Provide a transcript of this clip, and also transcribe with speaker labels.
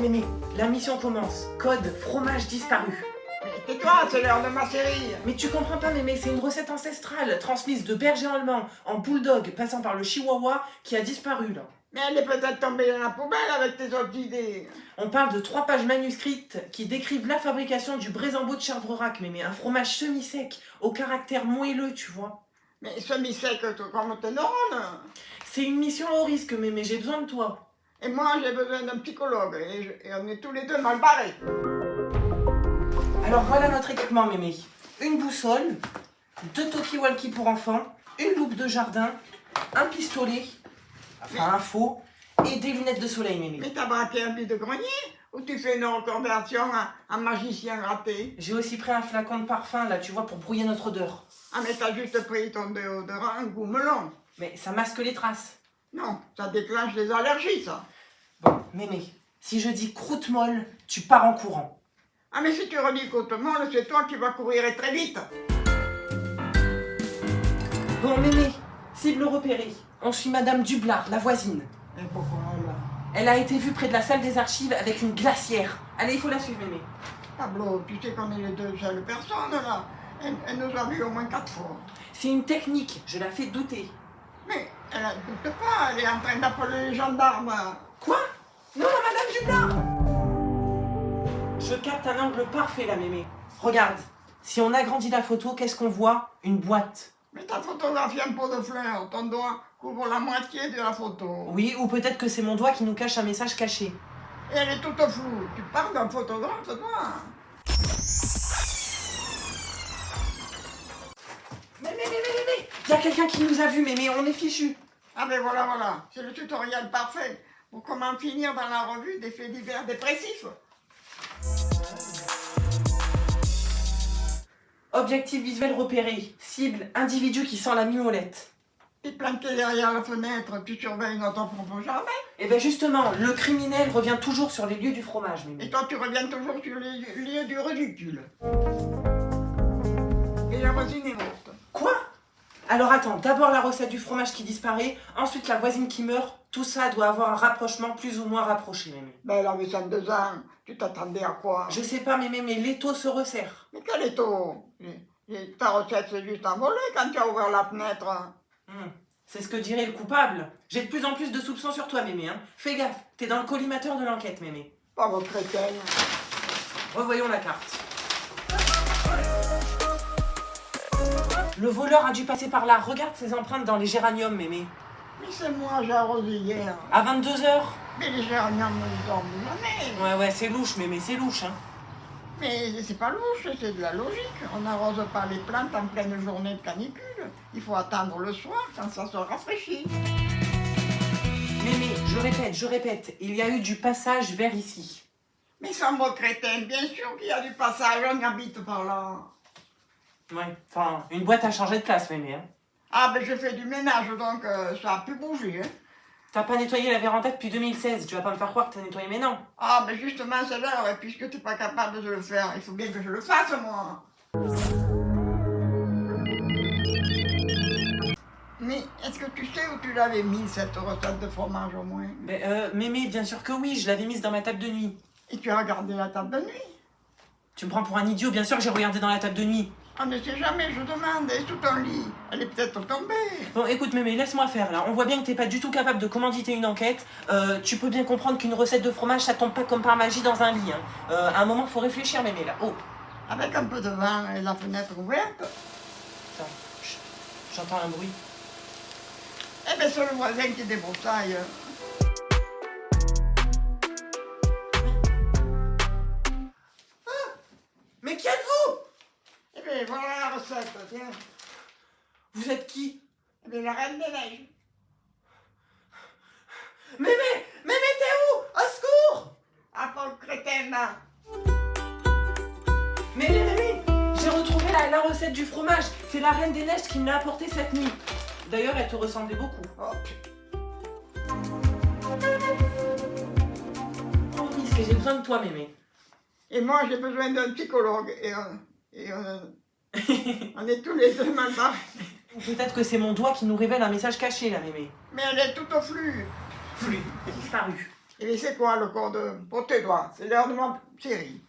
Speaker 1: mémé, la mission commence. Code fromage disparu.
Speaker 2: Mais tais-toi, c'est l'heure de ma série.
Speaker 1: Mais tu comprends pas mémé, c'est une recette ancestrale, transmise de berger allemand en bulldog, passant par le chihuahua, qui a disparu là.
Speaker 2: Mais elle est peut-être tombée dans la poubelle avec tes autres idées.
Speaker 1: On parle de 3 pages manuscrites qui décrivent la fabrication du Brézembault de Cherverac, mémé, un fromage semi-sec, au caractère moelleux, tu vois.
Speaker 2: Mais semi-sec comme tes neurones.
Speaker 1: C'est une mission au risque, mémé, j'ai besoin de toi.
Speaker 2: Et moi, j'ai besoin d'un psychologue. Et on est tous les deux mal barrés.
Speaker 1: Alors voilà notre équipement, mémé. Une boussole, 2 talkie-walkie pour enfants, une loupe de jardin, un pistolet, enfin un faux, et des lunettes de soleil, mémé.
Speaker 2: Mais t'as braqué un de grenier ou tu fais une reconversion en magicien raté?
Speaker 1: J'ai aussi pris un flacon de parfum, là, tu vois, pour brouiller notre odeur.
Speaker 2: Ah, mais t'as juste pris ton déodorant, un goût melon.
Speaker 1: Mais ça masque les traces.
Speaker 2: Non, ça déclenche des allergies, ça.
Speaker 1: Bon, mémé, si je dis croûte molle, tu pars en courant.
Speaker 2: Ah, mais si tu redis qu'autrement, c'est toi qui vas courir et très vite.
Speaker 1: Bon, mémé, cible repérée. On suit Madame Dublard, la voisine.
Speaker 2: Et pourquoi là?
Speaker 1: Elle a été vue près de la salle des archives avec une glacière. Allez, il faut la suivre, mémé.
Speaker 2: Pablo, tu sais qu'on est les deux seules personnes, là. Elle nous a vus au moins 4 fois.
Speaker 1: C'est une technique, je la fais douter.
Speaker 2: Mais elle ne doute pas, elle est en train d'appeler les gendarmes.
Speaker 1: Quoi? Non, Madame Dublard! Je capte un angle parfait, là, mémé. Regarde, si on agrandit la photo, qu'est-ce qu'on voit? Une boîte.
Speaker 2: Mais t'as photographié un pot de fleurs, ton doigt couvre la moitié de la photo.
Speaker 1: Oui, ou peut-être que c'est mon doigt qui nous cache un message caché.
Speaker 2: Et elle est toute floue. Tu parles d'un photographe, toi?
Speaker 1: Mais, il y a quelqu'un qui nous a vus, mémé, on est fichus.
Speaker 2: Ah ben voilà. C'est le tutoriel parfait pour comment finir dans la revue des faits divers dépressifs.
Speaker 1: Objectif visuel repéré. Cible, individu qui sent la mimolette.
Speaker 2: Et planqué derrière la fenêtre, tu surveilles notre propre jardin.
Speaker 1: Et bien justement, le criminel revient toujours sur les lieux du fromage, mémé.
Speaker 2: Et toi, tu reviens toujours sur les lieux du ridicule. Et la voisine est morte.
Speaker 1: Quoi? Alors attends, d'abord la recette du fromage qui disparaît, ensuite la voisine qui meurt. Tout ça doit avoir un rapprochement plus ou moins rapproché, mémé.
Speaker 2: Ben, elle avait 102 ans. Tu t'attendais à quoi?
Speaker 1: Je sais pas, mémé, mais l'étau se resserre.
Speaker 2: Mais quel étau? Ta recette s'est juste envolée quand tu as ouvert la fenêtre.
Speaker 1: C'est ce que dirait le coupable. J'ai de plus en plus de soupçons sur toi, mémé. Hein. Fais gaffe, t'es dans le collimateur de l'enquête, mémé.
Speaker 2: Pauvre crétin.
Speaker 1: Revoyons la carte. Le voleur a dû passer par là. Regarde ses empreintes dans les géraniums, mémé.
Speaker 2: Mais c'est moi, j'ai arrosé hier.
Speaker 1: À 22h.
Speaker 2: Mais les géraniums, ils dorment jamais.
Speaker 1: Ouais, c'est louche, mémé, c'est louche, hein.
Speaker 2: Mais c'est pas louche, c'est de la logique. On n'arrose pas les plantes en pleine journée de canicule. Il faut attendre le soir quand ça se rafraîchit.
Speaker 1: Mémé, je répète, il y a eu du passage vers ici.
Speaker 2: Mais sombre crétin, bien sûr qu'il y a du passage, on habite par là.
Speaker 1: Ouais, enfin, une boîte a changé de place, mémé. Hein.
Speaker 2: Ah ben je fais du ménage, donc ça a pu bouger. Hein.
Speaker 1: T'as pas nettoyé la véranda depuis 2016, tu vas pas me faire croire que t'as nettoyé mes noms.
Speaker 2: Ah ben justement c'est l'heure, et puisque t'es pas capable de le faire, il faut bien que je le fasse moi. Mais est-ce que tu sais où tu l'avais mis cette recette de fromage au moins?
Speaker 1: Mémé, bien sûr que oui, je l'avais mise dans ma table de nuit.
Speaker 2: Et tu as regardé la table de nuit?
Speaker 1: Tu me prends pour un idiot, bien sûr que j'ai regardé dans la table de nuit.
Speaker 2: On ne sait jamais, je demande, elle est sous ton lit. Elle est peut-être tombée.
Speaker 1: Bon, écoute, mémé, laisse-moi faire, là. On voit bien que t'es pas du tout capable de commanditer une enquête. Tu peux bien comprendre qu'une recette de fromage, ça tombe pas comme par magie dans un lit, hein. À un moment, faut réfléchir, mémé, là. Oh.
Speaker 2: Avec un peu de vent et la fenêtre ouverte.
Speaker 1: Attends, chut, j'entends un bruit.
Speaker 2: Eh ben c'est le voisin qui débroussaille.
Speaker 1: Mais qui êtes-vous?
Speaker 2: Eh ben voilà la recette, tiens.
Speaker 1: Vous êtes qui?
Speaker 2: Eh ben la reine des neiges.
Speaker 1: Mémé, t'es où? Au secours!
Speaker 2: Ah pauvre crétin, là.
Speaker 1: Mémé, j'ai retrouvé la recette du fromage. C'est la Reine des Neiges qui me l'a apportée cette nuit. D'ailleurs, elle te ressemblait beaucoup.
Speaker 2: Oh.
Speaker 1: Oh, risque, j'ai besoin de toi, mémé.
Speaker 2: Et moi j'ai besoin d'un psychologue. Et on est tous les deux mal barrés.
Speaker 1: Peut-être que c'est mon doigt qui nous révèle un message caché, là, mémé.
Speaker 2: Mais elle est toute au flux.
Speaker 1: Flux, disparu.
Speaker 2: Et c'est quoi le code pour tes doigts? C'est l'heure de ma série.